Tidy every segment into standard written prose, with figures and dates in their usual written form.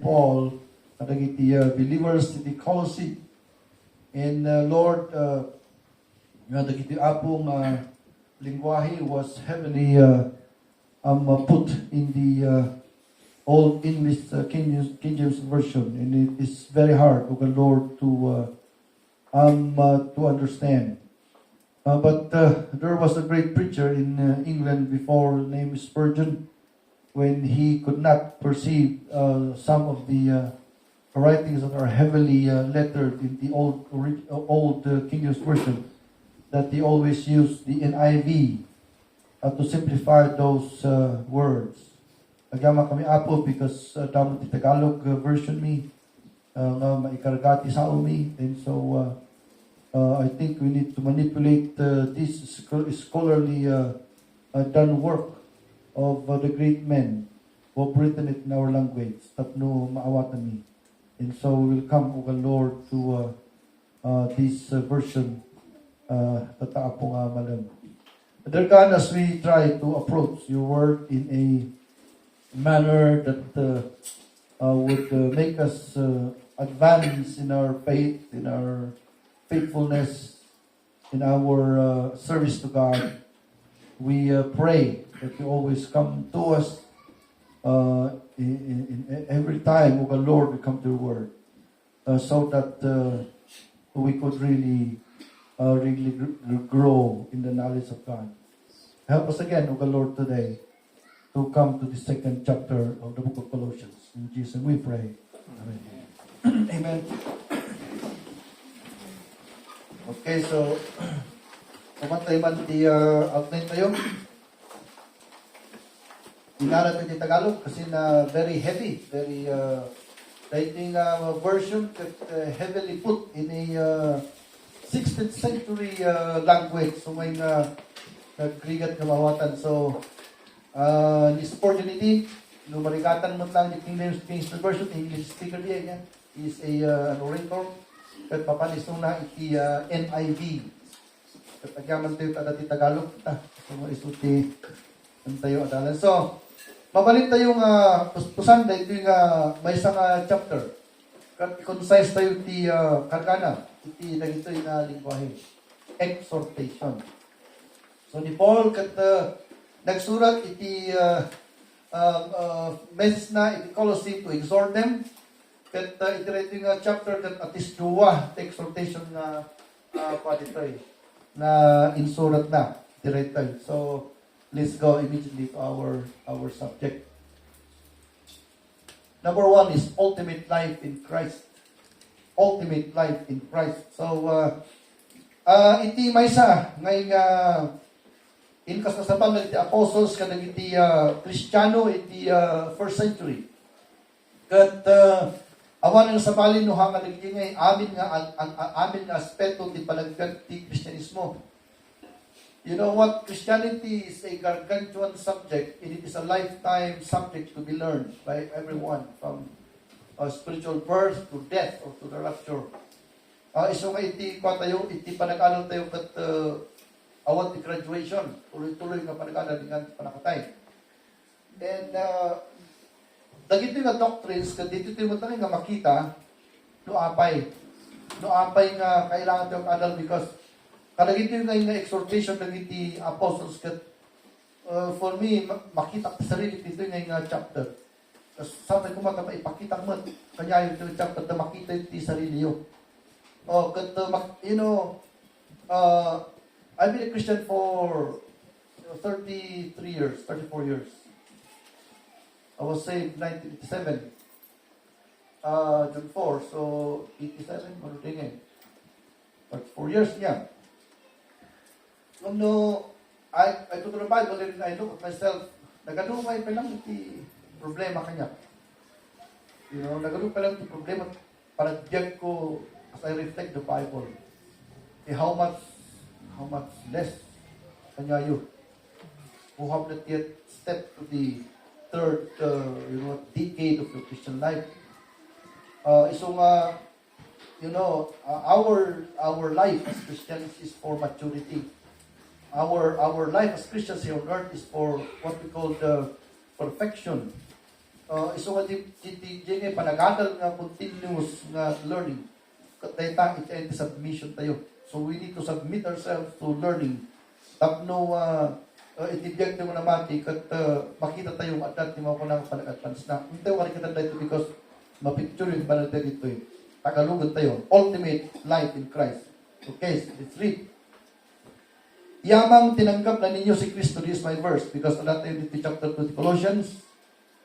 Paul, kadagiti believers in the Colossae. And Lord, dagiti apong lingwahe was heavily put in the Old English King James Version, and it is very hard, O Lord, to understand. But there was a great preacher in England before named Spurgeon. When he could not perceive some of the writings that are heavily lettered in the old King James Version, that he always used the NIV to simplify those words. Agama kami apo because tamo ti Tagalog version mi nga maikargati sa umi, and so I think we need to manipulate this scholarly done work of the great men who have written it in our language, tapno maawatan mi. And so we will come, O Lord, to this version tataa po nga malam. Dear God, as we try to approach your word in a manner that would make us advance in our faith, in our faithfulness, in our service to God, we pray that you always come to us in every time, O Lord, we come to your word, so that we could really grow in the knowledge of God. Help us again, O Lord, today to come to the second chapter of the book of Colossians. In Jesus' we pray. Amen. Amen. Okay, so kumantay man di outline tayo. Dinara tayo Tagalog kasi na very heavy, very writing version that heavily put in a 16th century language. So may nagkrigat na mawatan. So this opportunity, lumarigatan mo lang yung King James Version, English speaker niya, is an orator, at papanis na iti NIV. At agyaman tayo dati Tagalog, so isuti tayo adalan. So, mabalik tayong pusan, dahil ito yung may isang chapter. Concise tayo iti kargana, iti nagito yung lingwahe. Exhortation. So, ni Paul, kat nagsurat iti message na iti Colossae to exhort them. Kat iti yung chapter that at is duwa, the exhortation na na insurat na. Iti so, let's go immediately to our subject. Number 1 is ultimate life in Christ. Ultimate life in Christ. So, iti maysa ngayong inkas na sabang iti apostles kanang iti Kristiyano iti first century. Kat awan nga sabalin no hanga nagiti ngay amin nga aspeto ti palagdag ti Kristyanismo. You know what? Christianity is a gargantuan subject, and it is a lifetime subject to be learned by everyone, from spiritual birth to death or to the rapture. Iso nga iti kwa tayo, iti panag-aral tayo kat awat ti graduation, tuloy-tuloy nga panag-aral dengan panakatay. And dagiti nga doctrines, kat dito tayo matangin nga makita, no apay nga kailangan tayo adal because kadagiti nga exhortation dagiti apostles kat for me makita sa sarili dito nga chapter. Sabay ko mata maipakita mo kanya yung chapter na makita ti sarili yo. Oh, kat you know, I've been a Christian for 34 years. I was saved 1987. June 4, so 87, marutingin. 34 years niya. No, I go to the Bible and I look at myself, nagadumay pa lang iti problema kanya. You know, nagadumay pa lang iti problema para diyan ko as I reflect the Bible. How much less kanya you who have not yet stepped to the third decade of your Christian life. Our life as Christians is for maturity. Our life as Christians here on earth is for what we call the perfection. iso nga di panagadal nga continuous nga learning. Data it and submission tayo. So we need to submit ourselves to learning. Tapno itibiyag mo na mati kat makita tayo adat ni mga kunang panag-advance na. Hindi ko kita dito because mapicture yung banal dito eh. Tagalogod tayo. Ultimate life in Christ. Okay, let's read. Yamang tinanggap na ninyo si Kristo, this is my verse, because that tayo dito chapter 2 Colossians.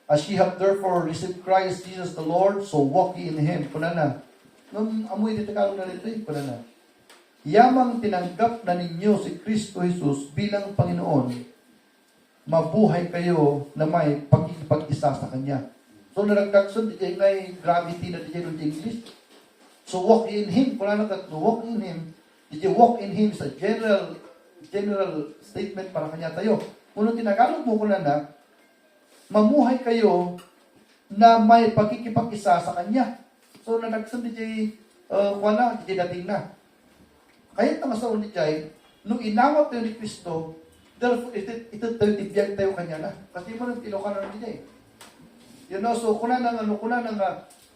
As ye have therefore received Christ Jesus the Lord, so walk ye in Him. Kuna na. Nung amoy dito kalong na rito eh. Kuna na. Yamang tinanggap na ninyo si Kristo Jesus bilang Panginoon, mabuhay kayo na may pagkikipag-isa sa Kanya. So naragkakson, di ngay gravity na di ng English. So walk ye in Him. Kuna na to walk in Him. Did you walk in Him sa general statement para Kanya tayo. Kung tinagalog mo kuna na, mamuhay kayo na may pagkikipag-isa sa Kanya. So, nanagsan di jay, wala, di jay dating na. Kaya ito masaon di jay, nung inawat tayo ni Kristo, therefore, ito tayo tibiyag tayo Kanya na. Kasi mo nang tilokan na di jay. You know, so, kuna nang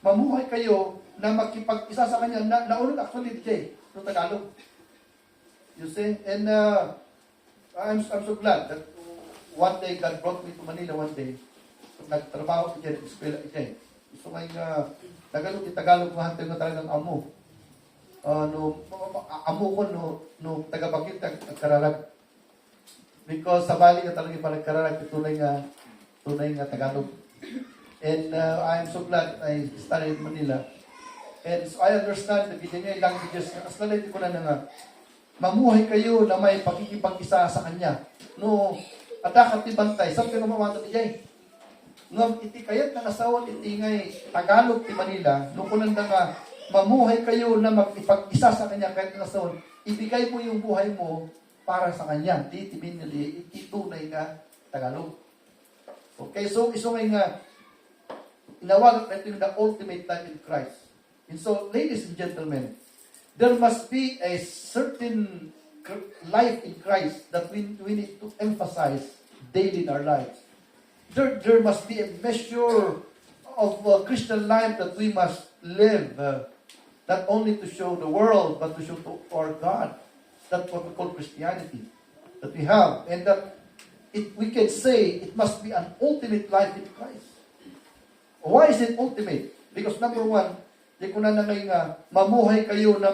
mamuhay kayo na makipag-isa sa Kanya, naunod actually di jay, no Tagalog. You see? And, I'm so glad that one day, God brought me to Manila one day. Nagtrabaho ko dyan, eskwela ko dyan. Gusto nga yung Tagalog ko hantay ko talagang amo. Amo ko no tagabakit kararag. Because sa Bali ka talaga parang kararag tunay nga Tagalog. And I'm so glad I studied in Manila. And so I understand the Vietnamese languages. Kaslalaiti ko na nga, mamuhay kayo na may pagkikipag-isa sa Kanya. No, adakat ti bantay, saan ka namamata ti jay? Ngam iti kayat na nasawat iti ngay Tagalog ti Manila, nung kunan nga mamuhay kayo na magipag-isa sa Kanya kahit na nasawat, ibigay mo yung buhay mo para sa Kanya. Di tibin nila, iti tunay nga Tagalog. Okay, so iso ngay nga, inawag na ito yung the ultimate life in Christ. And so, ladies and gentlemen, there must be a certain life in Christ that we need to emphasize daily in our lives. There must be a measure of Christian life that we must live, not only to show the world, but to show to our God. That's what we call Christianity, that we have. And that we can say it must be an ultimate life in Christ. Why is it ultimate? Because number one, di ko na nga, mamuhay kayo na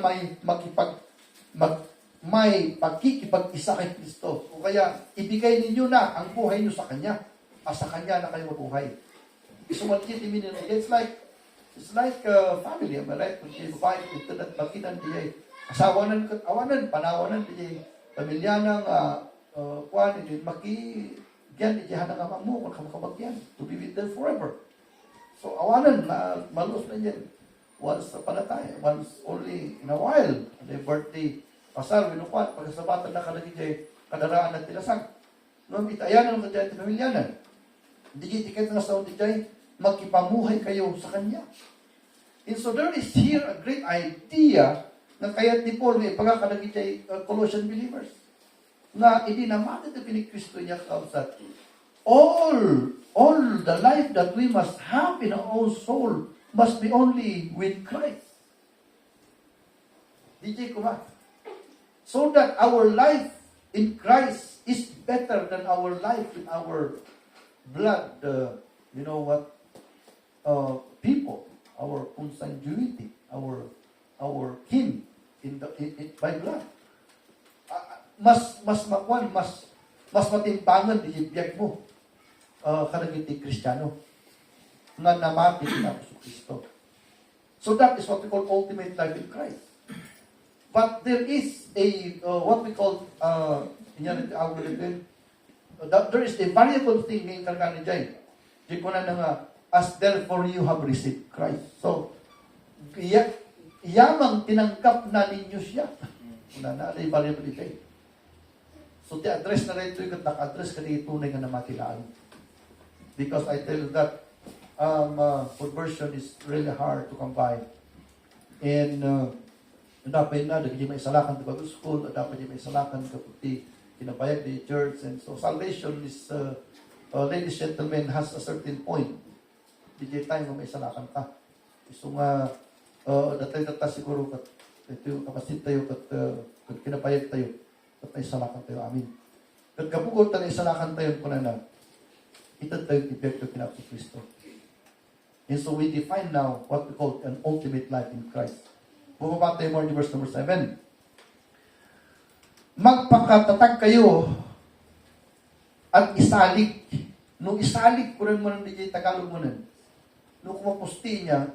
may pagkikipag-isa kay Kristo. O kaya, ibigay ninyo na ang buhay nyo sa Kanya. Sa Kanya na kayo mabuhay. So, it's like family. Am I right? Kung siya babae, ito na baginan diya. Asawanan, panawanan diya. Pamilya ng kuwan, makigyan diya na nga mo, makabagyan. To be with them forever. So, awanan, malus na yan. Once palatay, once only in a while. The birthday, pasal, winukwat, pagkasabatan na kalagi diya, kadaraan at tilasang. Nung itayanan ng diya, pamilyanan. Hindi tiket na sa diya, magkipamuhay kayo sa Kanya. And so there is here a great idea na kaya ni Paul may pagkakalagi diya Colossian believers. Na hindi naman ito pinikristo niya kausat. All the life that we must have in our own soul must be only with Christ. DJ ko ba? So that our life in Christ is better than our life in our blood, people, our consanguinity, our kin by blood. Mas matimbangan di biyag mo kanagiti Kristiyano nga namati na sa Kristo. So that is what we call ultimate life in Christ. But there is a what we call there is a variable thing ng kargani dyan. Di ko na nga, as therefore you have received Christ. So, yamang tinanggap na ninyo siya. Na ay variable dyan. So, the-address na rin ito yung naka-address ka dito na nga namatilaan. Because I tell you that conversion is really hard to come by. And dapat na, dagiti may salakan sa Bible school, dapat may salakan kaputi kinabayag the church. And so salvation is, ladies and gentlemen, has a certain point. DJ time nga may salakan ka. So nga, datay tata siguro kat ito kapasit tayo kat kinapayag tayo kat may salakan tayo amin. Kat kapugod tayo salakan tayo kuna na itad tayo tibiyag tayo kinapos Kristo. And so we define now what we call an ultimate life in Christ. Bumaba tayo more to verse number 7. Magpakatatag kayo at isalig. Nung isalig, kuran mo ng DJ Tagalog mo nun. Nung kumapusti niya,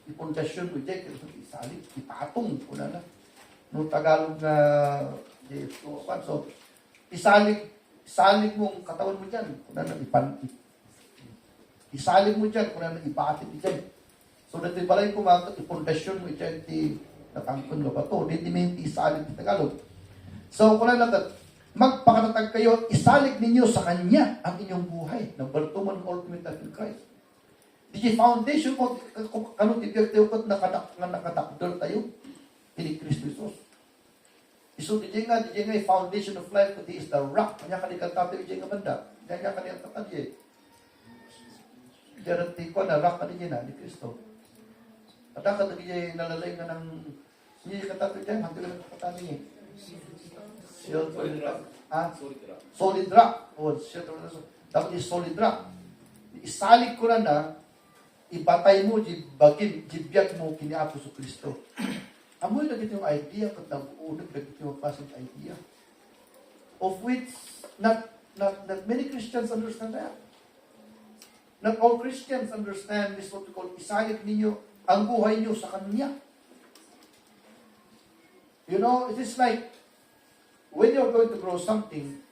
ipundasyon mo dyan, isalig, ipatong ko na. Nung Tagalog na, so, isalig mong katawan mo dyan, kuna na isalig mo dyan, kuna na ipaatid dyan. So, dati balay kumanto, ipundasyon mo dyan, natangkon mo ba to? Dito may isalig di Tagalog. So, kuna na magpakatatag kayo, isalig ninyo sa Kanya ang inyong buhay. Number 2 man, ultimate life in Christ. Di foundation ko, kanong tibiyag tayo ko, nakatakdol tayo, ini Kristo Jesus. So, di nga, foundation of life, kundi is the rock. Kanya kanikang tayo, di nga banda. Kanya kanikang tayo, Diyan ko na rock ka na, ni Kristo. At ako, di nalalay nga ng, hindi katato dyan, hanggang lang katato niya. Solid rock. Dapat is solid rock. Isalig ko na ibatay mo, jibiyag mo kiniapo sa Kristo. Amoy na yung idea, kat nag-uunag na yung pasang idea. Of which, not many Christians understand that. Not all Christians understand this what we call isalig ninyo ang buhay nyo sa Kanya. You know, it is like, when you're going to grow something,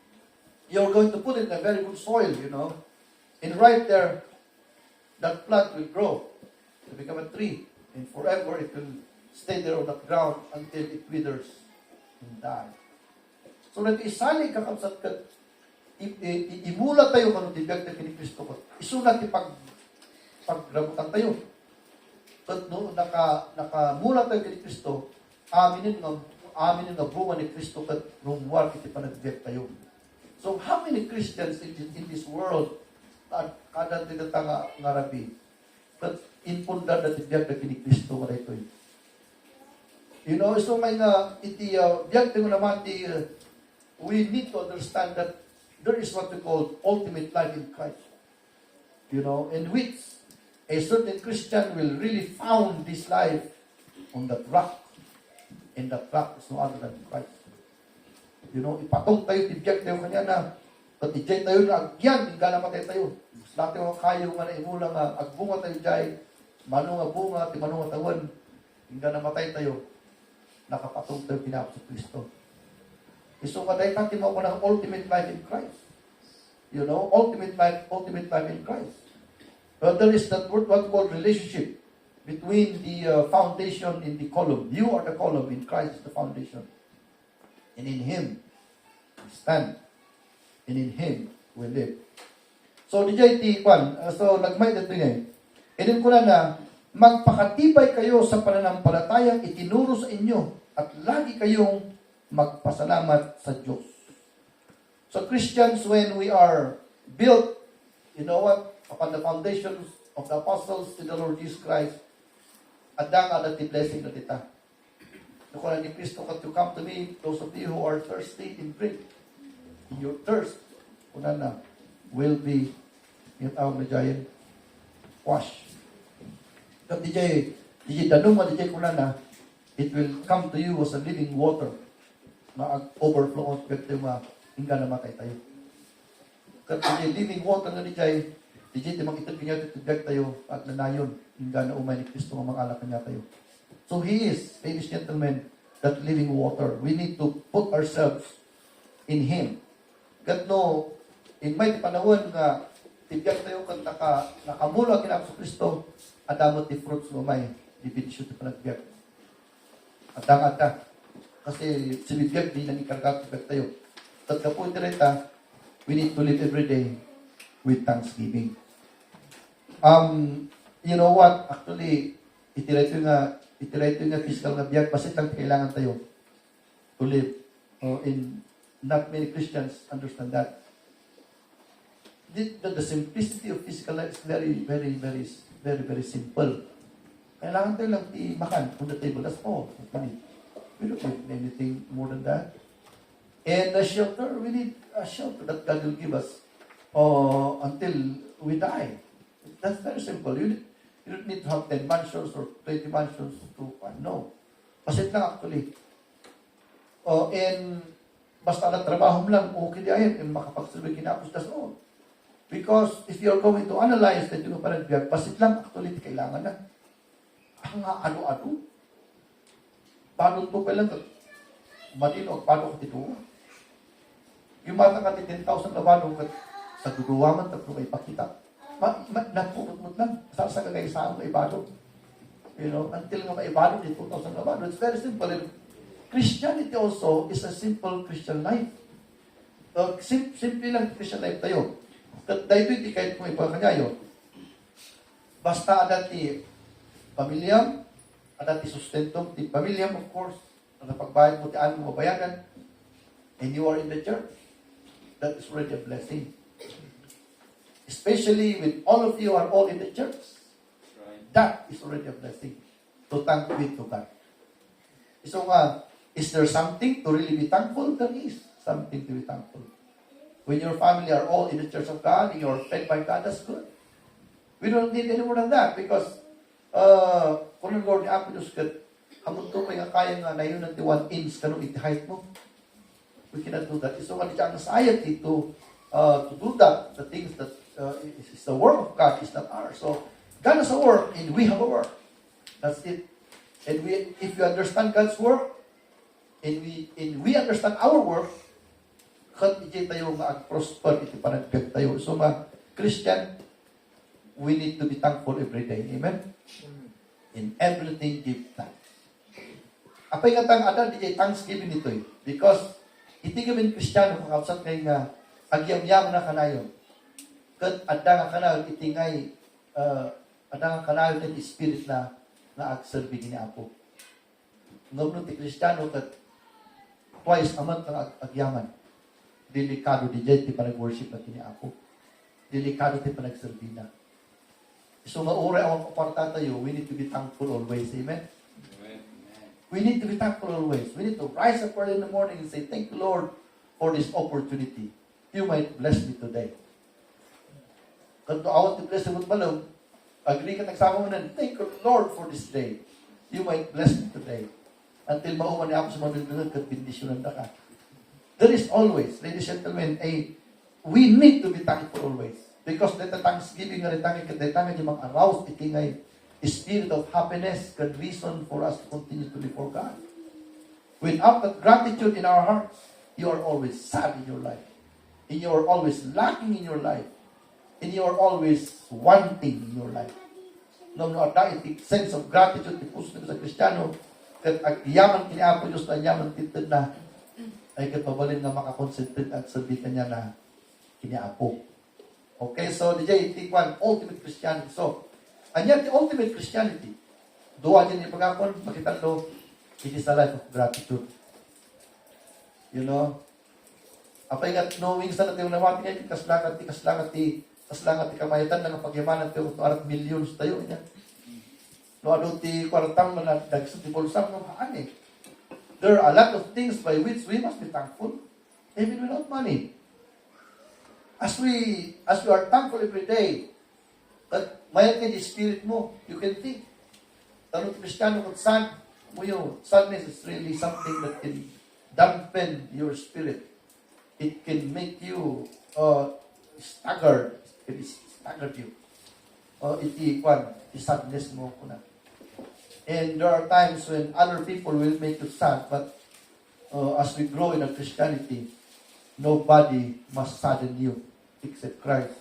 you're going to put it in a very good soil, you know. And right there, that plant will grow. It will become a tree. And forever, it will stay there on the ground until it withers and die. So, nag-isalig kakabsat ka, imula tayo kung tibiyag na kini Kristo ko. Isulat paggrabutan tayo. So, no, nakamula tayo kini Kristo, aminin nga bunga ni Kristo kat rumwar kiti panagbiyak tayo. So, how many Christians in this world kada tinata nga rabi kat inpundar na tibiyak na kini Kristo kada ito. You know, so may nga biyak tayo naman we need to understand that there is what we call ultimate life in Christ. You know, in which a certain Christian will really found this life on that rock. And that rock is no other than Christ. You know, ipatong tayo, tibiyag tayo kanya na, at ijay tayo na agyan, hindi na matay tayo. Lahat yung kayo nga na imula nga, agbunga tayo jay, mano nga bunga, timano nga tawan, hindi na matay tayo, nakapatong tayo pinap sa Kristo. So, kaday natin mo ko ng ultimate life in Christ. You know, ultimate life in Christ. But there is that word, what we call relationship between the foundation in the column. You are the column, in Christ is the foundation. And in Him, we stand. And in Him, we live. So, DJ T1, so nagmay dito niya. Edin ko na magpakatibay kayo sa pananampalatayang itinuro sa inyo at lagi kayong magpasalamat sa Diyos. So, Christians, when we are built, you know what, upon the foundations of the apostles in the Lord Jesus Christ, adang adat the blessing na kita. Kung ni Kristo, to come to me, those of you who are thirsty, and drink. Your thirst, kuna will be, yung tawag na giant, wash. At DJ danong mo, DJ kuna it will come to you as a living water. Ma-overflow ang pwede hingga na matay tayo. At DJ living water na DJ dimang itag niya titibag tayo at nanayon hingga na umay ni Kristo ang mga alak niya tayo. So He is, ladies and gentlemen, that living water. We need to put ourselves in Him. God no, in may panahon nga tibiyag tayo kung nakamula kinap sa Kristo, adamot di fruits mo may dibidisyo ti panagbiag. Atang-ata. Kasi sinibiyag di nang ikargat tibiyag tayo. At kapo direta, we need to live every day with thanksgiving. You know what? Actually, itiray nga physical na biyag, basit lang kailangan tayo to live. In not many Christians understand that. the simplicity of physical life is very simple. Kailangan tayo lang makan on the table. That's all. We don't need anything more than that. And a shelter, we need a shelter that God will give us until we die. That's very simple. You don't need to have 10 mansions or 20 mansions to, no. Pasit lang actually. And basta na trabaho mo lang, okay di ayan, and makapagsabi kinapos, that's all. Because if you're going to analyze that yung parang biyag, pasit lang actually, kailangan na. Ang ano-ano. Paano ito kailangan? Matino, paano ka tituwa? Yung mata ka 10,000 na paano ka sa duduwaman, tapos may pakita. Napurot-mot lang. Sa kagaysa ang maibalo. You know, until nga maibalo ni 2,000 na paano. It's very simple. And Christianity also is a simple Christian life. Simple lang Christian life tayo. Dahil ito kahit kung ipakanyayo. Basta dati pamilyam, dati sustento, di pamilyam of course, na pagbayad mo, tiaan mo mabayagan, and you are in the church, that is already a blessing. Especially when all of you are all in the church. Right. That is already a blessing. To thank be to God. So is there something to really be thankful? There is something to be thankful. When your family are all in the church of God, and you are fed by God, that's good. We don't need any more than that because kung ang Lord ni Apo Diyos kat, hamon to may kaya nga na yun ng 1 inch kanong iti-height mo. We cannot do that. It's only ang anxiety to do that. The things that is the work of God is not ours. So, God has a work and we have a work. That's it. And if you understand God's work, and we understand our work, kat iti tayo mag-prosper, iti panagpag tayo. So, Christian, we need to be thankful every day. Amen? In everything, give thanks. Apay nga tang ada di thanksgiving ito eh. Because, iti kami Kristiyano, kung kapsat kayo nga, agyam-yam na kanayon. Kat ada nga kanayon, iti ngay, ada nga kanayon ng spirit na agserbi ni Apo. Ngam ti Kristiyano, kat twice a month ang agyaman. Delikado di jay ti panag-worship na ni Apo. Delikado ti panag-serbi na. So, maura ang kaparta tayo, we need to be thankful always. Amen? Amen? We need to be thankful always. We need to rise up early in the morning and say, thank you, Lord, for this opportunity. You might bless me today. Kung awat ti bless mo balong, agree ka nagsama mo na, thank you, Lord, for this day. You might bless me today. Until mauman niya ako sa mga bilbilog at bindisyonan na ka. There is always, ladies and gentlemen, we need to be thankful always. Because that thanksgiving nga rin yung mga aroused, iti ngay spirit of happiness, good reason for us to continue to live for God. Without that gratitude in our hearts, you are always sad in your life. And you are always lacking in your life. And you are always wanting in your life. No, iti sense of gratitude, ti puso sa Kristiyano, kat yaman kiniapo Diyos na yaman titid na, ay katabalin na makakonsentrate at sabihin niya na kiniapo. Okay, so DJ, take one, ultimate Christianity. So, and yet the ultimate Christianity, doon din yung pagkakon, makitalo, it is a life of gratitude. You know? Apay nga, knowing sa natin yung namati niya, kaslangat ti kamayitan na pagyamanan tayo, ito arat millions tayo niya. No, ano ti kwartang na nagsun ti pulsang ng haan eh. There are a lot of things by which we must be thankful, even without money. As we are thankful every day, that mayat ka di spirit mo, you can think. Tanong ti Kristiyano kung sadness is really something that can dampen your spirit. It can make you staggered. It is staggered you. Iti sadness mo ko na. And there are times when other people will make you sad, but as we grow in our Christianity, nobody must sadden you except Christ,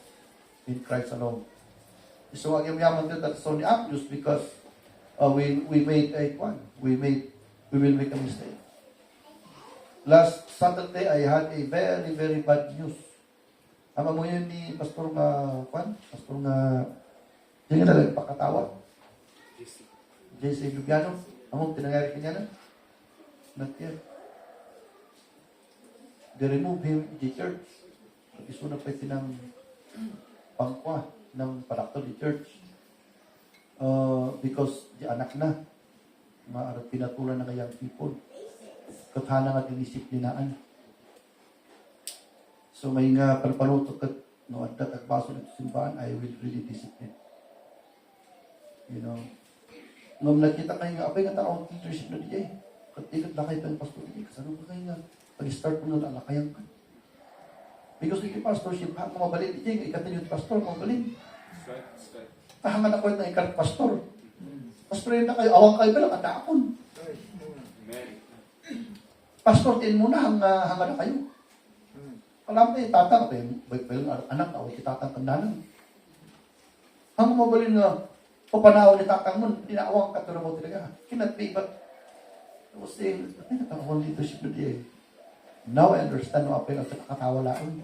in Christ alone. So, ang yaman din that so ni Appius because we made we will make a mistake. Last Saturday, I had a very, very bad news. Ama mo yun ni Pastor Pastor yun nga lang pakatawa. JC Lubiano. Among tinangyari kanya na? Not yet. They remove him in the church. Isunod pa tinang pangkwa ng parakto di church. Because di anak na, pinatulan na kayang people. Kathana nga dinisiplinaan. So may nga palpaluto kat no at baso ng simbahan, I will really discipline. You know, nung nakita kayo nga, apay nga taong leadership na diya katigat na kayo ng pastor diya, kasano ba kayo nga, pag-start mo na alakayan ka. Because hindi pastorship, mabalin diya, ikatin yung pastor, mabalin. Hangan ako na ikat pastor. Pastor yun na kayo, awang kayo ba lang, atakon. Pastor, tin mo na, hanga na kayo. Alam na itatang, anak, away itatang kandanan. Ang mabalin nga, papanaw ni tatang mo, inaawang katulong mo talaga. Cannot be, but I was saying, ay, natawang leadership na diya. Now I understand what I'm nakatawalaan.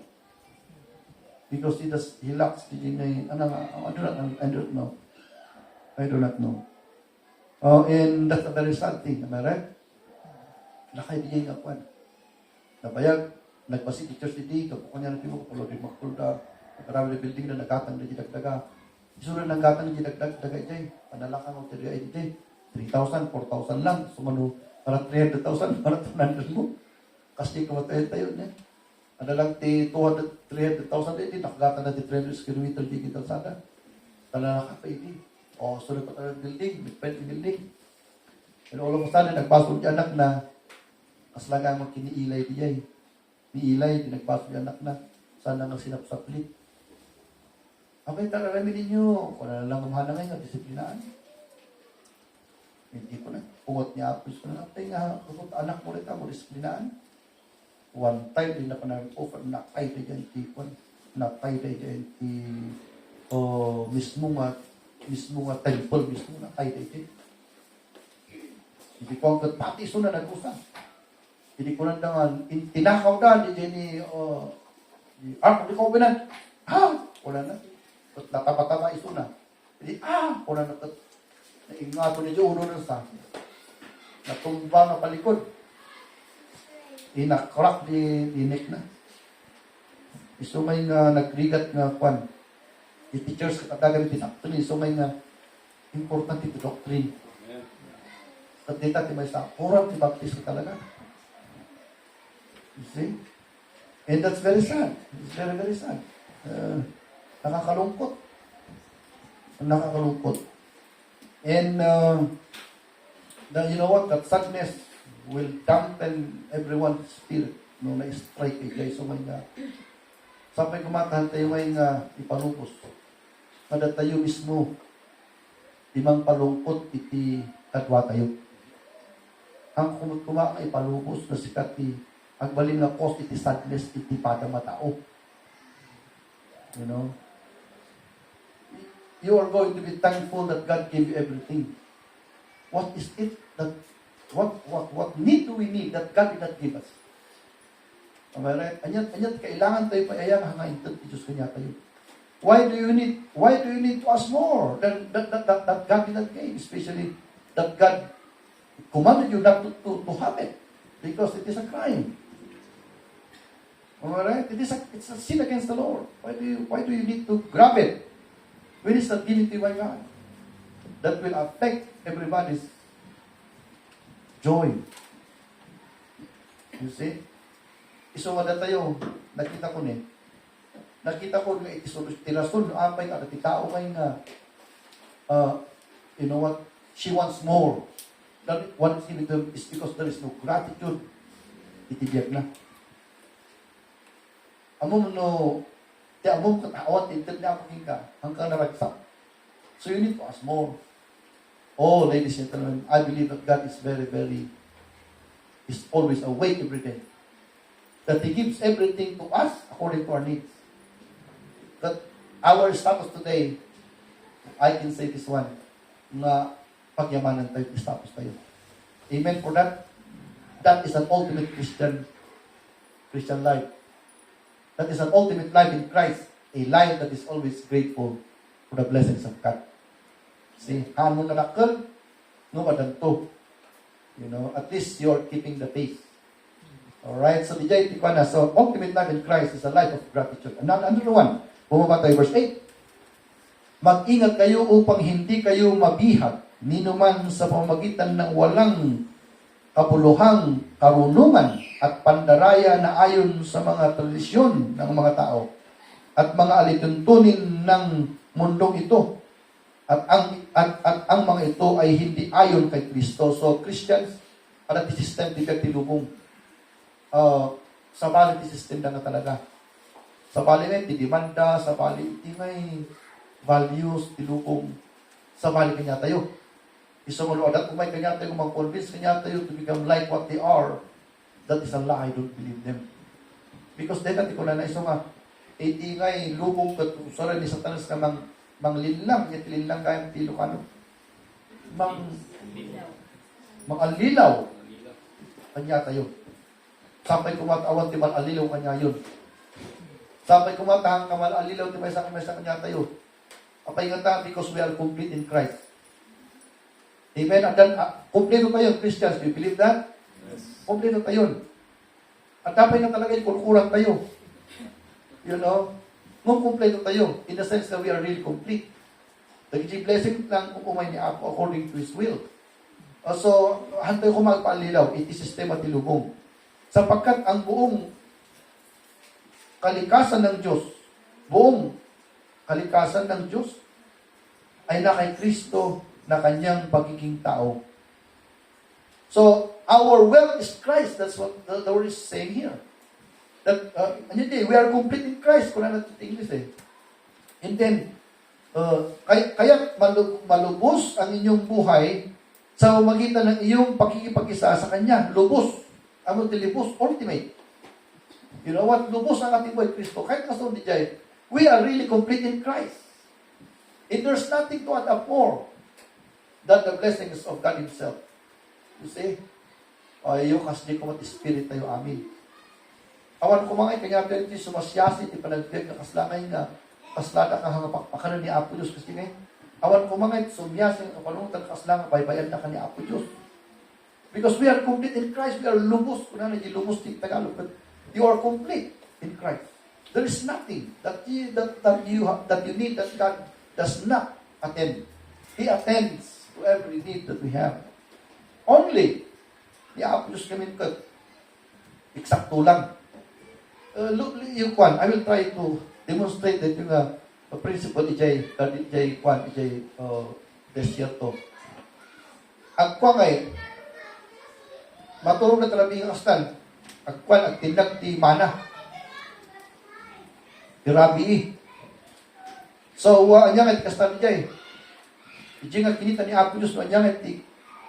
Because he lacks the I don't know. I do not know. And that's a very sad thing, am I right? Nakaidigay nga kwan. Nabayag, nagpasi teachers di kapag kanya natin mo, kapag rin magpulda, nagkarami na building na nagatang na didagdaga. Isura ng gatang na didagdaga dyan. Panalakan mo, 3,000, 4,000 lang. Sumano, para 300,000, para 200 mo. Kasi kamatayin niya. Ano lang, 300,000 din, nakagatan na 300 km di kita sana. Tala na ka pa ini. O, sunod pa tayo building, may building. And all of a sudden, nagpasok yung anak na, kaslaga mo kiniilay diya eh. Niilay, dinagpasok yung anak na, sana nga sinapsaplit. Okay, talarami ninyo. Kung na lang umahana ngayon, disiplinaan. Hindi ko na. Pungot niya ako. So, napay nga, anak mo rin mo, disiplinaan. One time, din na pa na-offer, nakay na dyan, nakay na dyan, mismo nga temple, mismo nakay na dyan. Hindi ko ang pati so na nag-usap. Hindi ko nandangan, tinakaw na, hindi hindi ko binan, wala na. At natapatama iso na. Hindi, wala na. Naingato ni Diyo, uno na sa natumba nga palikod. Inakrak di neck na. Iso may nga nagrigat nga kwan. The teachers katagal tinakto ni iso may nga important ito doctrine. At dita ti may sa oral ti baptist ka talaga. You see? And that's very sad. It's very, very sad. Nakakalungkot. Nakakalungkot. And you know what? That sadness will dampen everyone's spirit. No, na-strike kay guys. So, may nga, sampai kumatahan tayo may nga ipalungkos. Kada tayo mismo, dimang palungkot iti kadwa tayo. Ang kumutuma nga ipalungkos na sikat ti agbaling nga cause iti sadness iti pada matao. You know? You are going to be thankful that God gave you everything. What is it that what need do we need that God did not give us? Am I right? Anyat kailangan tayo paayang hangain ito Diyos kanya tayo. Why do you need to ask more than that God did not give? Especially that God commanded you not to have it because it is a crime. Am I right? It's a sin against the Lord. Why do you need to grab it when it's not given to you by God? That will affect everybody's joy. You see? Isumada tayo, nakita ko nga tirasun, apay nga, tao ngay nga, you know what, she wants more. That what is because there is no gratitude, itibiyag na. Amom no, amom katawan, tintin na apagin ka, hanggang naragsak. So you need to ask more. Oh, ladies and gentlemen, I believe that God is is always awake every day. That He gives everything to us according to our needs. That our status today, I can say this one, na pagyamanan tayo, status tayo. Amen for that? That is an ultimate Christian life. That is an ultimate life in Christ. A life that is always grateful for the blessings of God. See, haan mo nanakal, no madanto. You know, at least you're keeping the faith. Alright, so so ultimate life in Christ is a life of gratitude. And another one, Bumaba tayo, verse 8. Mag-ingat kayo upang hindi kayo mabihag, ninuman sa pamamagitan ng walang kapuluhang karunungan at pandaraya na ayon sa mga tradisyon ng mga tao at mga alituntunin ng mundong ito. At ang mga ito ay hindi ayon kay Kristo. So, Christians, ada ti system ti tilubong. Sa bali ti system na talaga. Sa bali na ti demanda, sa bali ti may values, tilubong. Sa bali kanya tayo. Isang ulo, adat kumay kanya tayo, mag-convince kanya tayo to become like what they are. That is a lie. I don't believe them. Because then, natin ko na isang iti ngay lubong kat usara ni Satanas ka manglilang, itililang kayang tilo kano. Mangallilaw. Kanya tayo. Sampai kumatawan ti malalilaw kanya yun. Sampai kumatahang ka malalilaw ti may sa kanya tayo. Apay nga because we are complete in Christ. Amen. And then, kompleto tayo, Christians. Do you believe that? Yes. Kompleto tayo. At dapat nga talaga kurkuran tayo. You know? Nung kompleto tayo, in the sense that we are really complete. Nagiging blessing lang kung umay ni Apo according to His will. So, hantay ko magpaalilaw, iti sistema tilubong. Sapagkat ang buong kalikasan ng Diyos, buong kalikasan ng Diyos, ay na kay Kristo na kanyang pagiging tao. So, our wealth is Christ. That's what the word is saying here. That, we are complete in Christ. Kung ano ito English eh. And then, kaya malubos ang inyong buhay sa pamamagitan ng iyong pakikipag-isa sa Kanya. Lubos. Ano tilibos? Ultimate. You know what? Lubos ang ating buhay, Kristo. Kahit kaso hindi dyan, we are really complete in Christ. And there's nothing to add up more than the blessings of God Himself. You see? Ayaw kasi ko mat-spirit tayo amin. Awan ko mga kanya pero iti sumasyasi, iti panagpeg na kaslangay na kaslada ka hangapakpakanan ni Apo Diyos. Kasi ngayon, awan ko mga sumyasi ng kapanutan kaslangan, baybayan na ka ni Apo Diyos. Because we are complete in Christ, we are lubos. Kung na lumos di Tagalog, but you are complete in Christ. There is nothing that you need that God does not attend. He attends to every need that we have. Only, ni Apo Diyos kami ka, eksakto lang. Look, yung kwan, I will try to demonstrate that yung principle ijay desierto. Ang kwan ay, matulog na talabing astan, ang kwan, ang tinag ti mana. Irabi. So, anyang at kastan ijay. Ijay nga kinita ni Apo Diyos, anyang at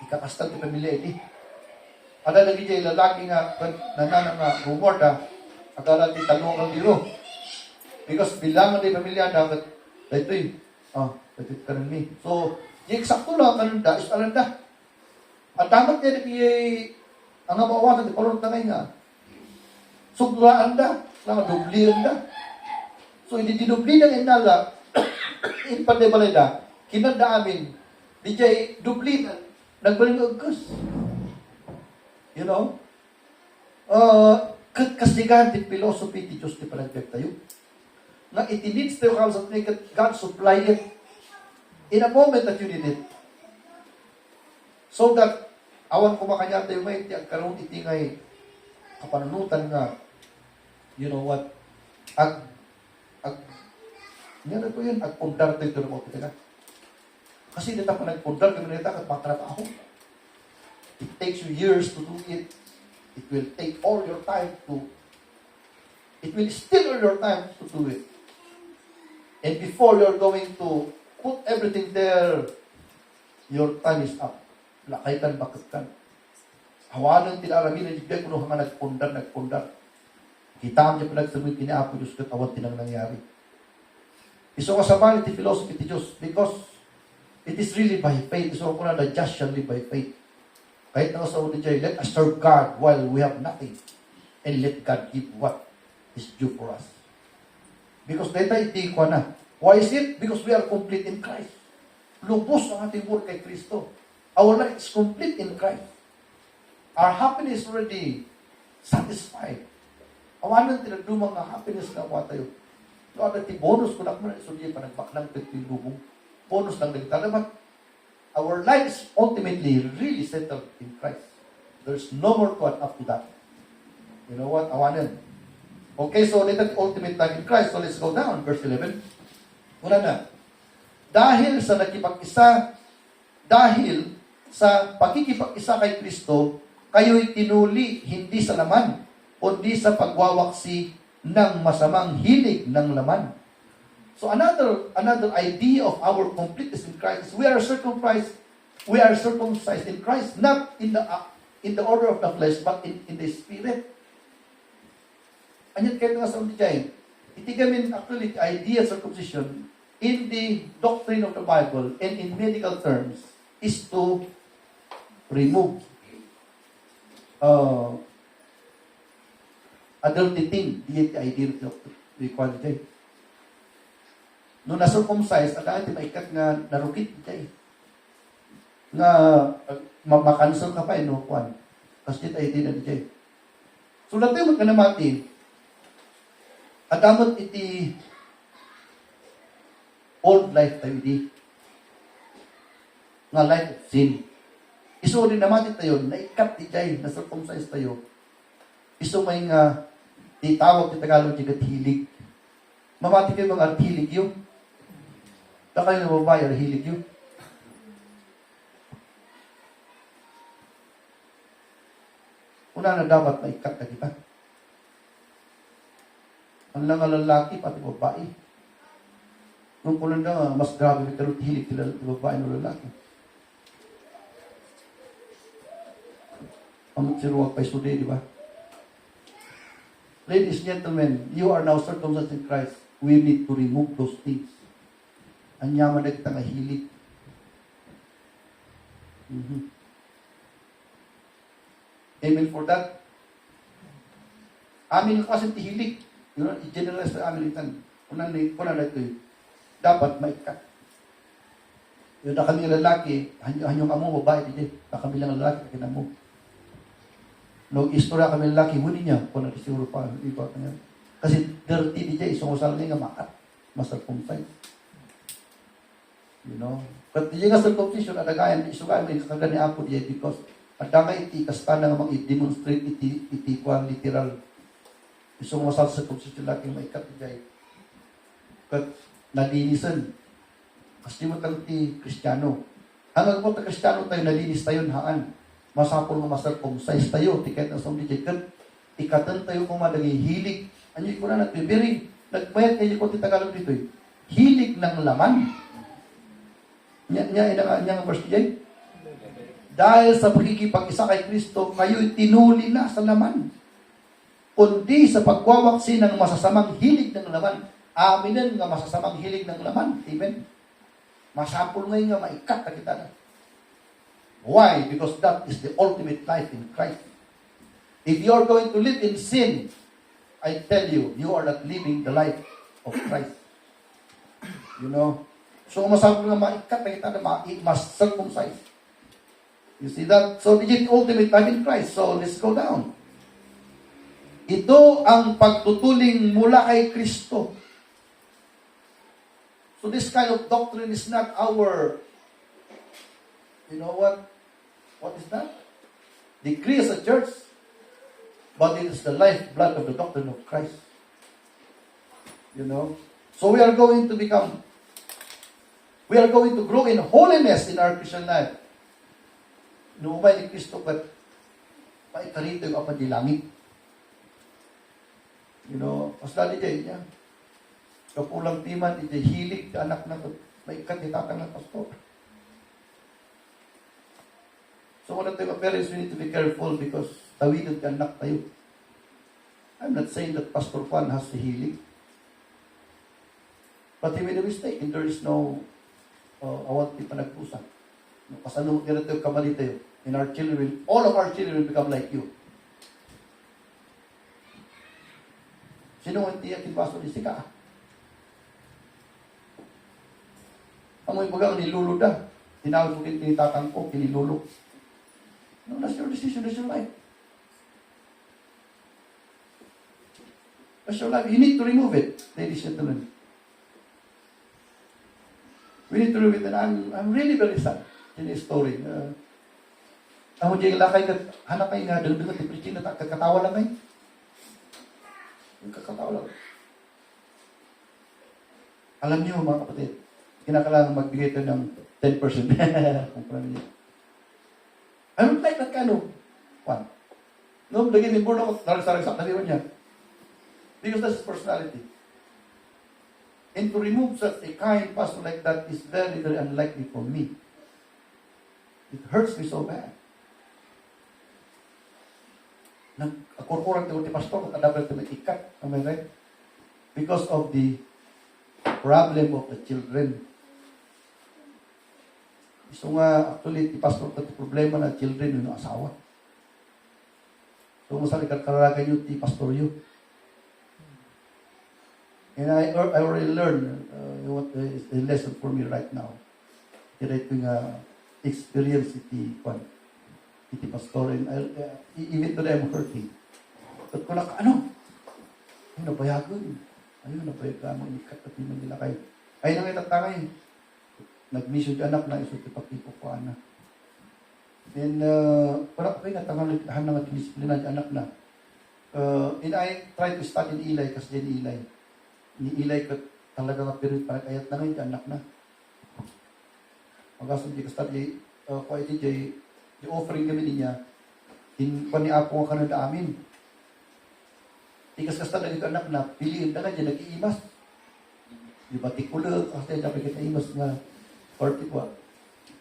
ikakastan ti pamilya iti. Ada lagi ijay lalaki nga, nananang nga rumor na, agala ti talong ang biro. Because bilangan di pamilya na, ito ito kanami. So, yung eksakto lang, kananda, is alanda. At damat niya ang mawawatan, di palunod na ngayon nga. Suglaan da, lang dublihan da. So, hindi dinubli ng inala, in pandebalay da, kinanda amin, di jay dublihan, nagbaling agkas. You know? Kasigahan din philosophy ti Diyos ti panagpeg tayo. Na it needs tayo kalsat ni God supply it in a moment that you need it. So that, awan ko makanya tayo may ti agkaroon iti ngay kapananutan nga, you know what, nga na po yun, agpundar tayo ito na mo kita. Kasi dito pa nagpundar, kami nita kat matrabaho. It takes you years to do it. It will take all your time it will steal all your time to do it. And before you're going to put everything there, your time is up. Lakaitan, bakit kan. Hawanan tinarami na jibay kuno nga nagpundar. Kita niya pinagsabi pinapo Diyos katawan tinang nangyari. Iso nga sa vanity philosophy ti Diyos because it is really by faith. Iso ko na the just shall live by faith. Kahit na sa ulit dyan, let us serve God while we have nothing. And let God give what is due for us. Because data iti ko na. Why is it? Because we are complete in Christ. Lubos ang ating work kay Kristo. Our life is complete in Christ. Our happiness already satisfied. Awanan tinagdumang nga happiness na ako tayo. No, ada ti bonus ko na mo na isudya pa nagpaklang lubong. Bonus lang nagtala, but our lives ultimately really settled in Christ. There's no more to add up to that. You know what? Awanan. Okay, so let that ultimate life in Christ. So let's go down. Verse 11. Una na. Dahil sa pakikipag-isa kay Kristo, kayo'y tinuli hindi sa laman, kundi sa pagwawaksi ng masamang hilig ng laman. So another idea of our completeness in Christ is we are circumcised in Christ, not in the order of the flesh, but in the spirit. Anyat kayo nga sa ulit itigamin actually the idea of circumcision in the doctrine of the Bible and in medical terms is to remove adulty thing, the idea of the quality. Nung na-circumcise, ang dati maikat nga narukit dyan. Nga makansel ka pa, no? Kwan. Kasi dito ay na dyan. So, natin mo ka na mati, adamot iti old life tayo di. Nga life of sin. Iso rin naman tayo, naikat di dyan, na-circumcise tayo. Iso may nga, itawag di Tagalog di hilig. Mamati kayo mga hilig yung. Na kayo na babae, hilig yun. Una na dapat maikat na kita. Ang lang ang lalaki, pati babae. Nung kulang na, mas grabe may talot hilig sila babae ng lalaki. Amot si Ruwag pa isude, di ba? Ladies and gentlemen, you are now circumcised in Christ. We need to remove those things. Ang yaman na kita nga hilig. Amen for that. Amin kasi hilig. Yun ang i-generalize na amin itan. Kunan na ito dapat maikat. Yun na kami lalaki, hanyong amo, babae, hindi. Na kami lang lalaki, kina mo. Istorya kami lalaki, huni niya. Kung nakisiguro pa, iba ka niya. Kasi dirty di siya, isang usal niya nga makat. Masarpumsay. You know? But di nga circumcision, adagayan, isugaan mo yung kakagani apo diya because at dangay iti, kasta na nga i-demonstrate iti kwan literal. Isang masal circumcision laki maikat diya. Kat nalinisan. Kasi mo tayo ti Kristiyano. Hanggang po ta Kristiyano tayo, nalinis tayo haan. Masapol nga masarcumcise tayo. Tikait na sa diya. Kat ikatan tayo kung hilig. Ano yung kuna natin? Very, nagmayat kayo kung titagalog dito eh. Hilig ng laman. Nya ang verse diyan. Dahil sa pakikipag-isa kay Kristo, kayo'y tinuli na sa laman. Kundi sa pagwawaksi ng masasamang hilig ng laman. Aminin nga masasamang hilig ng laman. Amen. Masapol ngayon nga maikat na kita na. Why? Because that is the ultimate life in Christ. If you are going to live in sin, I tell you, you are not living the life of Christ. You know? So, masapol nga maikat na kita na mas circumcised. You see that? So, this is ultimate life in Christ. So, let's go down. Ito ang pagtutuling mula kay Kristo. So, this kind of doctrine is not our, you know what? What is that? Decree as a church. But it is the lifeblood of the doctrine of Christ. You know? So, we are going to grow in holiness in our Christian life. Numay ni Kristo, but paikarito yung apa di langit. You know, pas dali dyan niya. Kapulang timan, iti hilig, anak na, may katitatang ng pastor. So, one of the parents, we need to be careful because tawidod ka anak tayo. I'm not saying that Pastor Juan has the healing. But he made a mistake and there is no awat di panagpusan. Kasano ganito yung kamali tayo. And our children, all of our children will become like you. Sino ang tiyak yung baso ni Sika? Ang mga bagang niluluda. Tinawag mo tinitatang ko, kinilulok. No, that's your decision, that's your life. That's your life. You need to remove it, ladies and gentlemen. We need to remove it. And I'm really very sad in this story. Amo diyang lakay ka, hanap kayo nga, dalawang di preaching na kakatawa lang kayo. Yung kakatawa lang. Alam niyo mga kapatid, kinakailangan magbigay tayo ng 10%. Kung parang niyo. I don't like that kind of one. No, lagi din board ako, narag-sarag sa kaliwan niya. Because that's his personality. And to remove such a kind person like that is very, very unlikely for me. It hurts me so bad. Nag-akurkurang tayo ni pastor, kadabal tayo may ikat. Am I right? Because of the problem of the children. So nga, actually, ti pastor ito problema na children yung asawa. So masali kararagan yun, ti pastor yun. And I already learned what is the lesson for me right now. Ito yung experience iti pastor, and even today I'm hurting. But kung ano? Ay, nabayagon. Ayun, nabayagan mo, inikat at yun nila kayo. Ay, nang itatangay. Nag-mission yung anak na isuti pakipo ko, anak. And, parang kayo natangahan na disiplina yung anak na. And I tried to start in Eli, kasi din Eli. Ni Eli ka talaga kapirit, parang kayat na ngayon, anak na. Magasun di ka start, kung iti jay, yung offering kami niya, paniapo ka na da amin. Tikas kasta na ito anak na, piliin na nga dyan, nag-iimas. Di ba, tikulo, kasi dapat kita imas nga, 40 po.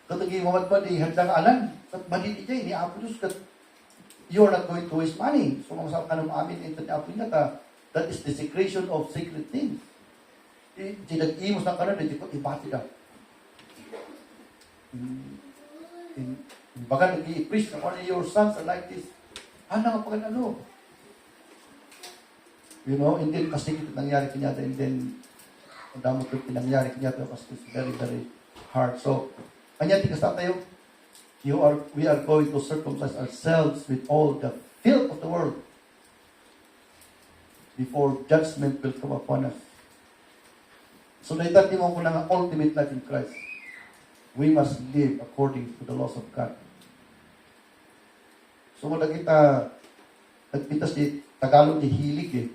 Katagi mamad pa, di handa ka alam. Sa maniti dyan, ni Apo Diyos, you're not going to waste money. So, mga sa kanong amin, ito ni Apo niya, that is the secretion of sacred things. Di nag-iimas na ka na, di ko ibati na. Baka nag-i-preach na one of your sons are like this. Ano nga pag ano? You know, and then kasi ito nangyari kanyata, and then ang damot ito nangyari kanyata kasi it's very, very hard. So, kanya tikas na tayo, we are going to circumcise ourselves with all the filth of the world before judgment will come upon us. So, naitati mo ko na ultimate life in Christ. We must live according to the laws of God. So, mula kita, nagpitas di Tagalog di hilig eh.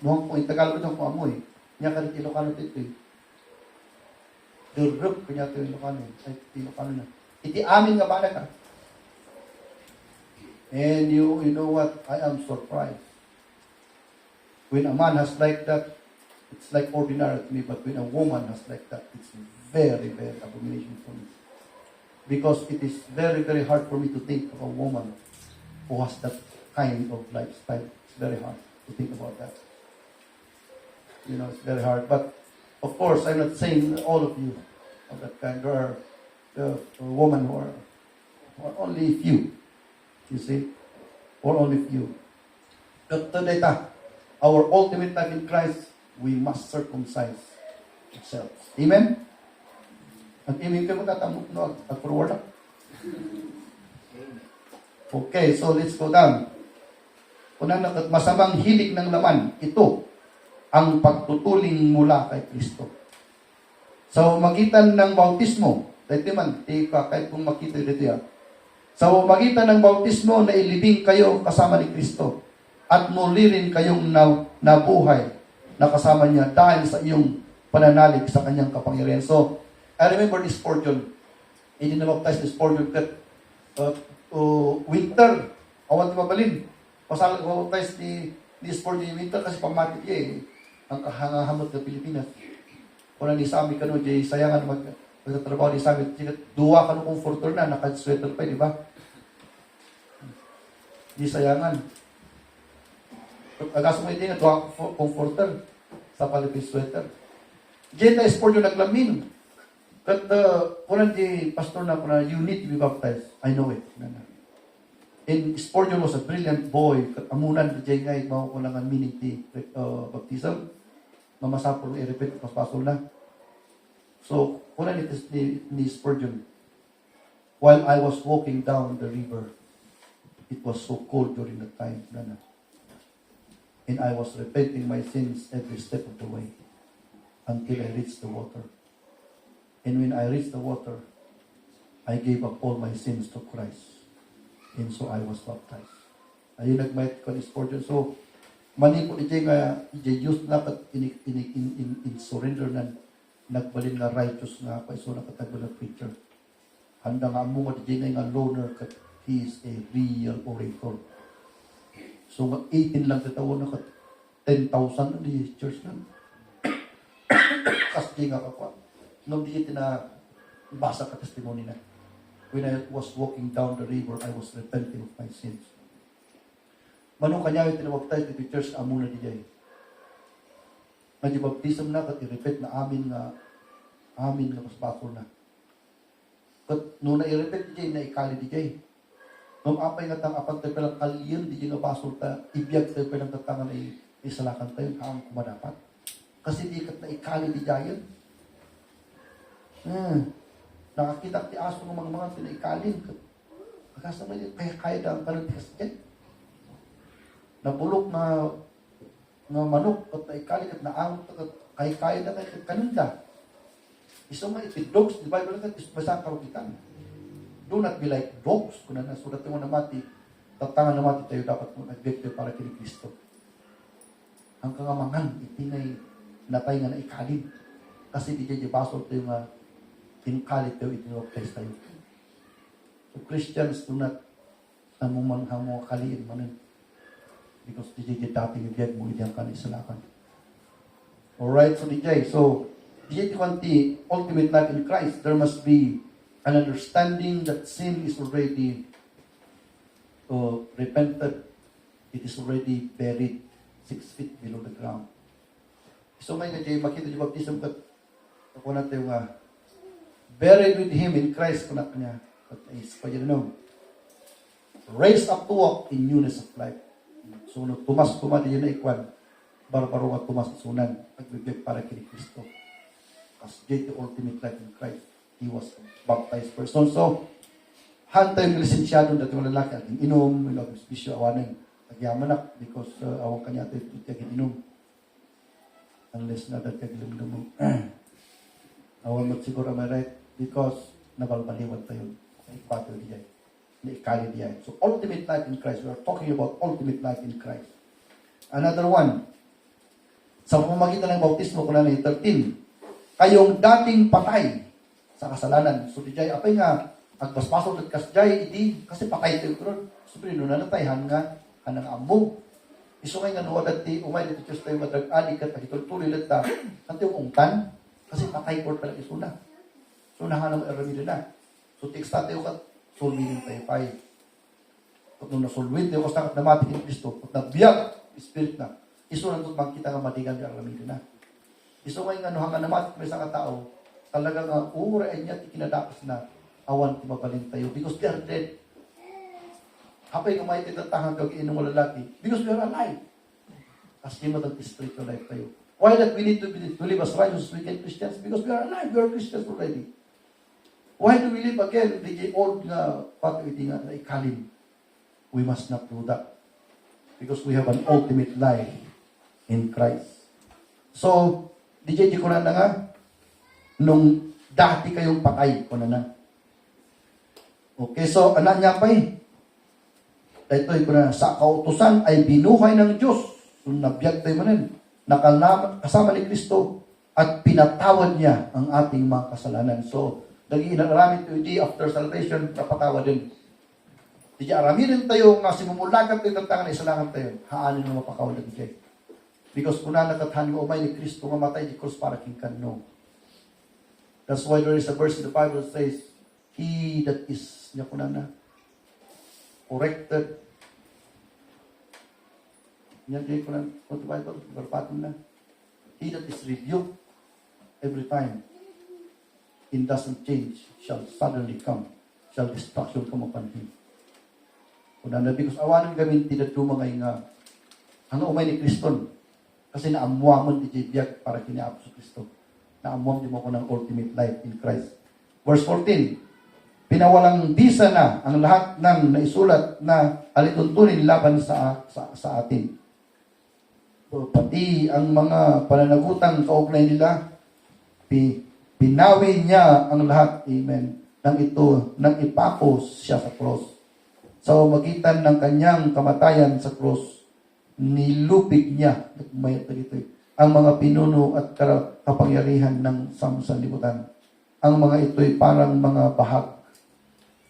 Noong po, yung Tagalog ito kung amoy. Niya ka rin Ilocano ito eh. Durup ko niya ito yung Ilocano. Ay, Ilocano na. Iti amin nga bala ka. And you know what? I am surprised. When a man has like that, it's like ordinary to me. But when a woman has like that, it's very, very abomination for me. Because it is very, very hard for me to think of a woman who has that kind of lifestyle. It's very hard to think about that. You know, it's very hard. But, of course, I'm not saying all of you of that kind. There are women who are only few. You see? Or only few. But today, our ultimate life in Christ, we must circumcise ourselves. Amen? At amen kayo magtatamok no, at forward up. Okay, so let's go down. Unang masamang hilig ng laman, ito ang pagtutuling mula kay Kristo. Sa magitan ng bautismo, dahil man, kahit kung makita dito yan. Sa magitan ng bautismo na ilibing kayo kasama ni Kristo at muli rin kayong nabuhay na kasama niya dahil sa iyong pananalig sa kanyang kapangyarihan. So, I remember this Spurgeon. Hindi na baptize this Spurgeon that winter, awan di mabalin. Pasalang baptize ni Spurgeon winter kasi pamatit niya eh. Ang kahangahamot ng Pilipinas. Kung ni Sami ka no, jay sayangan magtatrabaho ni Sami. Duwa ka no comforter na, naka-sweater pa, di ba? Di sayangan. Agaso mo hindi nga, duwa comforter sa palipin sweater. Diyan na Spurgeon naglamin. But kung di pastor na kuna, you need to be baptized. I know it. And Spurgeon was a brilliant boy. Amunan di jay ngay makukulangan meaning ti baptism. Mamasapol ng i-repeat, paspasol na. So, kung ni Spurgeon, while I was walking down the river, it was so cold during that time. And I was repenting my sins every step of the way until I reached the water. And when I reached the water, I gave up all my sins to Christ. And so I was baptized. Ayun nagmayat ko ni Spurgeon. So, mani po iti nga, iti use na kat in surrender na nagbalin nga righteous nga pa iso na katagol na preacher. Handa nga mo iti nga loner kat he is a real orator. So, 18 lang katawon na kat 10,000 di church na. Kasi nga kapwa. Nung di iti na basa ka testimony na. When I was walking down the river, I was repenting of my sins. Manong kanya yung tinawagtay iti church amuna di jay. Nga di baptism na kat i-repeat na amin nga pasbasol na. Kat nung na-i-repeat di jay, na-ikali di jay. Nung apay nga tang apat tayo palang kaliyan, di jay nga basol ta, ibiyag tayo palang tatangan ay isalakan tayo, haang kumadapat. Kasi di kat na-ikali di jayan. Nakakita ti aso ng mga pinaikalin. Kasama yun, kaya daang kanatikas dyan. Nabulok na manok at naikali at naangot at kaya na kay kanunda. Iso nga dogs, di ba? Basta karukitan. Do not be like dogs. Kung nasulat mo na mati, tatangan na mati tayo dapat mo nag-victor para kini Kristo. Ang kangamangan, itingay natay nga naikalin. Kasi di dyan basol tayo nga inkalit tayo, itinobaptize tayo. So Christians do not namumangha mo kaliin manin. Because DJ dating yung biyag mo, idiyang ka na isalakan. Alright, so DJ, DJ Tiwanti, ultimate life in Christ, there must be an understanding that sin is already repented. It is already buried 6 feet below the ground. So ngayon, DJ, makita yung baptism kat ako natin yung buried with Him in Christ, kunak niya. But is pa yun know. Raised up to walk in newness of life. So, no, tumas din yun na ikwan. Barbaro at tumas isunan. Pagbibig para kini Kristo. As the ultimate life in Christ. He was a baptized person. So, hantay yung lisensyado dati mga lalaki. Aging inom, yung bisyo awanin. Agyamanak because awang kanya ito yung inom. Unless na dati kagilom mo. Awan mo siguro may right. Because nabalbaliwan tayo. Ipato diyan. Naikali diyan. So, ultimate life in Christ. We are talking about ultimate life in Christ. Another one. Sa pamamagitan ng bautismo, kung nanay 13, kayong dating patay sa kasalanan. So, diyan, apay nga, agpaspasok at kasjay, hindi, kasi patay tayo karon. So, nanatayhan nga, hanang ambo. Iso nga nuwa dati, umay dati Diyos tayo madrag-adik at pagituloy lang ta, kanti yung ungtan, kasi patay ko pala isuna. So, nahanang aramida na. So, teksta tayo kat, sulwin tayo pay. At nung nasulwin tayo, kasi namati ni Kristo, at nabiyag, spirit na, iso lang ito makita nga matigan di aramida na. Iso nga yung hanga namati may isang tao, talaga nga, uurain niya, ikinadapas na, awan timabalin tayo, because they are dead. Hapay nga may titatahan kag inom mo lalaki, because we are alive. As di matang spiritual life tayo. Why that we need to live as righteous wicked Christians? Because we are alive, we are Christians already. Why do we live again? The old nga patuiti nga na ikalim. We must not do that. Because we have an ultimate life in Christ. So, DJ ko na nga, nung dati kayong patay ko na. Okay, so anak niya pa Ito ko na, sa kautusan ay binuhay ng Diyos. So, nabiyag tayo manin. Kasama ni Kristo at pinatawad niya ang ating mga kasalanan. So, lagi inarami ito, after salvation, napatawad din. Di arami din tayo, nga simumulagan tayo, tantangan na isalangan tayo. Haanin mo mapakawad ng Diyos. Because kung nakathan mo, umay ni Kristo, mamatay di krus para king kan, no. That's why there is a verse in the Bible that says, He that is, niya ko na, corrected. Yan din ko na, kung the Bible, berpatong na. He that is rebuked every time, and doesn't change, shall suddenly come, shall destruction come upon him. Kung na, because awanan gamin, tidak dumangay nga, ang umay ni Kristo, kasi naamuamon di biyag para kiniapos sa Kristo. Naamuam di mo ko ng ultimate life in Christ. Verse 14, pinawalang bisa na ang lahat ng naisulat na alituntunin laban sa atin. pati ang mga pananagutang kaugnay nila, pinawi niya ang lahat, amen, ng ito, nang ipapos siya sa cross. Sa magitan ng kanyang kamatayan sa cross, nilupig niya, ang mga pinuno at kapangyarihan ng samsanlibutan. Ang mga ito'y parang mga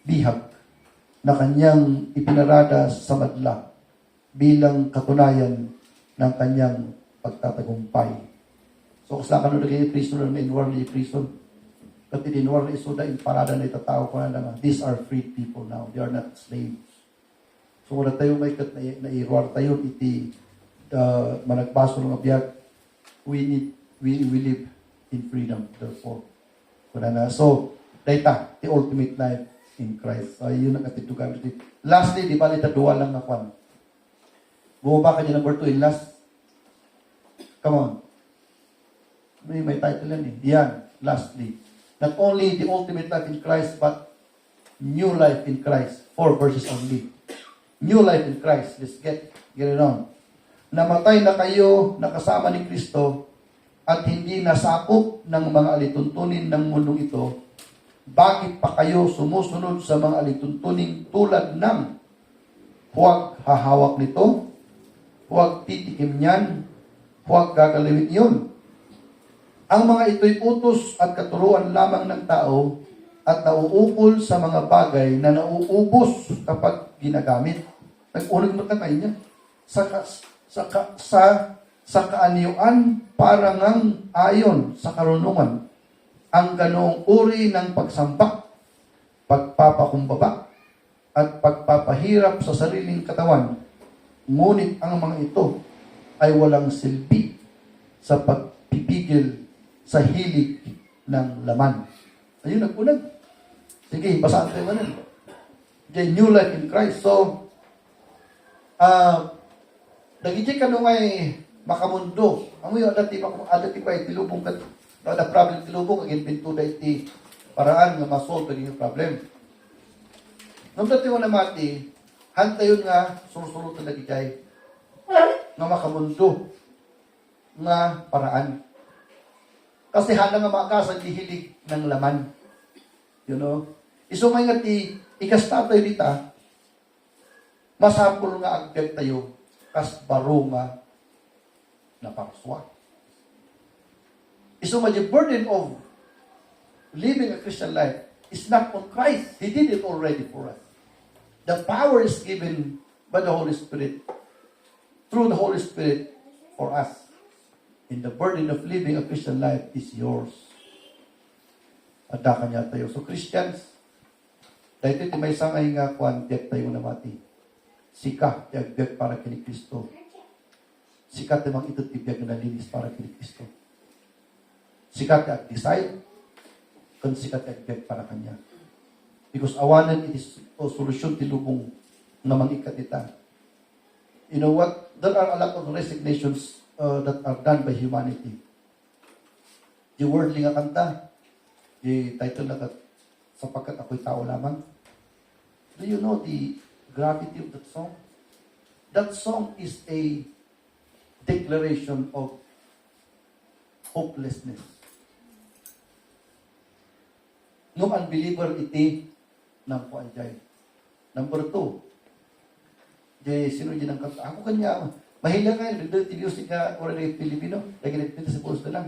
bihag, na kanyang ipinarada sa madla bilang katunayan ng kanyang pagtatagumpay. So, kung saan ka nung prison na inwardly prison, but inwardly isuda in parada na itatao ko na naman, these are free people now. They are not slaves. So, wala tayo may kat na iruar tayo, iti managbaso ng abiyag, we live in freedom, therefore. So, data, the ultimate life in Christ. So, yun ang atitugan. Lastly, di ba, duwa lang na kwan. Bumaba ka niya number 2 in last. Come on. May title yan eh. Yan, lastly. Not only the ultimate life in Christ, but new life in Christ. 4 verses only. New life in Christ. Let's get it on. Namatay na kayo, nakasama ni Kristo, at hindi nasakop ng mga alituntunin ng mundong ito, bakit pa kayo sumusunod sa mga alituntunin tulad ng huwag hahawak nito, huwag titikim niyan, huwag gagalawin iyon. Ang mga ito'y utos at katuruan lamang ng tao at nauukol sa mga bagay na nauubos kapag ginagamit. Nag-unag mo tayo niya. Sa kaanyuan parangang ayon sa karunungan, ang ganoong uri ng pagsamba, pagpapakumbaba, at pagpapahirap sa sariling katawan. Ngunit ang mga ito ay walang silbi sa pagpipigil sa hilig ng laman. Ayun, nag-unag. Sige, basahan tayo na. The new life in Christ. So, nagijik ka nung ay makamundo. Ang yung adati pa itilubong ka. The problem tilubong, again, pinto na iti paraan nga masolve yung problem. Nung dati mo na mati, hantayon nga, surusurot na nagijay, nga makamundo, nga paraan. Kasi hana nga makasang dihilig ng laman. You know? Isumay nga ikastatay dita, masapul nga agpeg tayo, kas baro nga napakswa. Isumay the burden of living a Christian life is not on Christ. He did it already for us. The power is given by the Holy Spirit, through the Holy Spirit for us. And the burden of living a Christian life is yours. Ada kanya tayo. So Christians, dahil ito may sangay nga kwan, tiyak tayo na mati. Sika, tiyak para kini Kristo. Sika, timang ito tiyak na linis para kini Kristo. Sika, tiyak decide, kung sika, tiyak para kanya. Because awanan, it is solusyon tilubong na mangikat ita. You know what? There are a lot of resignations that are done by humanity. The worldly nga kanta, the title na sapagkat ako'y tao lamang. Do you know the gravity of that song? That song is a declaration of hopelessness. No unbeliever iti ng kuanjay. Number 2, sino dyan ang kanta? Ako kanya, mahilang kayo, nagdati music ka, already Filipino, lagi nagpita sa post na lang.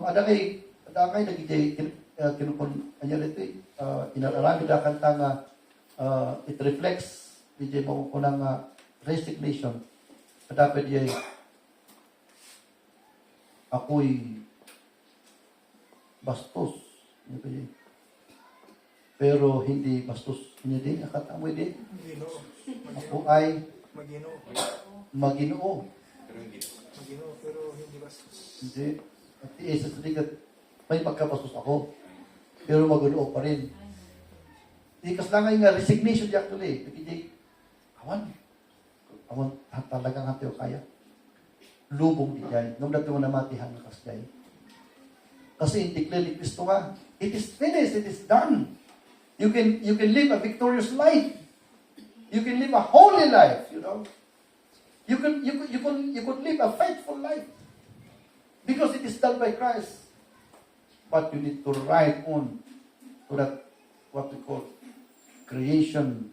Ada kay, nagijay, kinukon, anya rito, inarami da kanta nga, it reflects, DJ mo ko ng resignation. Dapat yay, ako'y bastos. Pero hindi bastos. Hindi din, akatamoy din. Ako ay Maginoo. Pero hindi bastos. Hindi. At isa sa ligat, may pagkabastos ako. Pero magunoo pa rin. Ikas lang nga resignation di actually. Pagkijay, awan, talagang hati o kaya. Lubong di jay. Nung dati mo namatihan na kas jay. Kasi hindi clearly Kristo nga, it is finished, it is done. You can live a victorious life. You can live a holy life, you know. You could live a faithful life because it is done by Christ. But you need to ride on to that, what we call, creation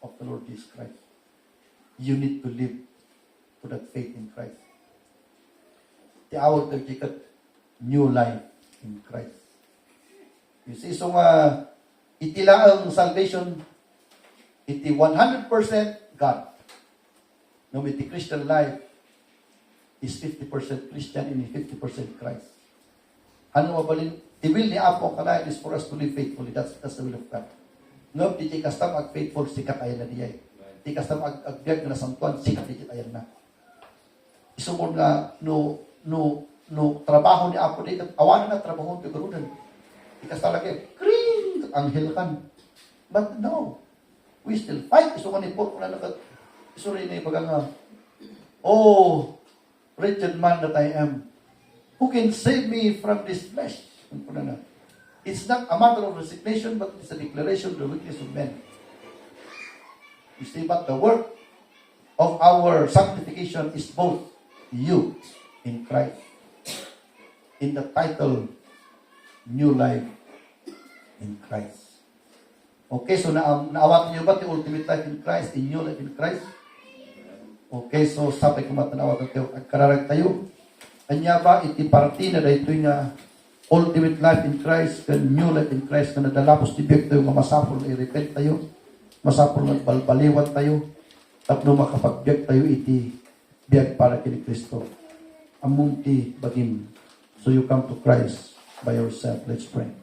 of the Lord Jesus Christ. You need to live to that faith in Christ. Tiawag ng new life in Christ. You see, so itila ang salvation, iti 100% God. No, iti Christian life is 50% Christian and 50% Christ. Ano mabalin? The will ni Apo kanayan is for us to live faithfully. That's the will of God. No, di kastam ag faithful, sikat ayan na diyay. Di kastam ag biyag na santuan, sikat di ayan na. Isumod nga, no trabaho ni Apo di, awanan na trabaho ni Garudan. Di kastam lagi, kring, anghel kan. But no, we still fight. Isumod ni Paul, kung na isuri ni bagang, oh, wretched man that I am, who can save me from this flesh? It's not a matter of resignation, but it's a declaration of the weakness of men. You see, but the work of our sanctification is both you in Christ. In the title, New Life in Christ. Okay, so naawat niyo ba the ultimate life in Christ, the new life in Christ? Okay, so sabay kumatanawat tayo, agkararag tayo. Anya ba, iti parti na dahito nga ultimate life in Christ, and new life in Christ, na nadalapos tibiyag tayo, masapol na i-repent tayo, masapol na balbaliwan tayo, tapno makapagbiag tayo iti biyag para kini Kristo. Among ti bagim. So you come to Christ by yourself. Let's pray.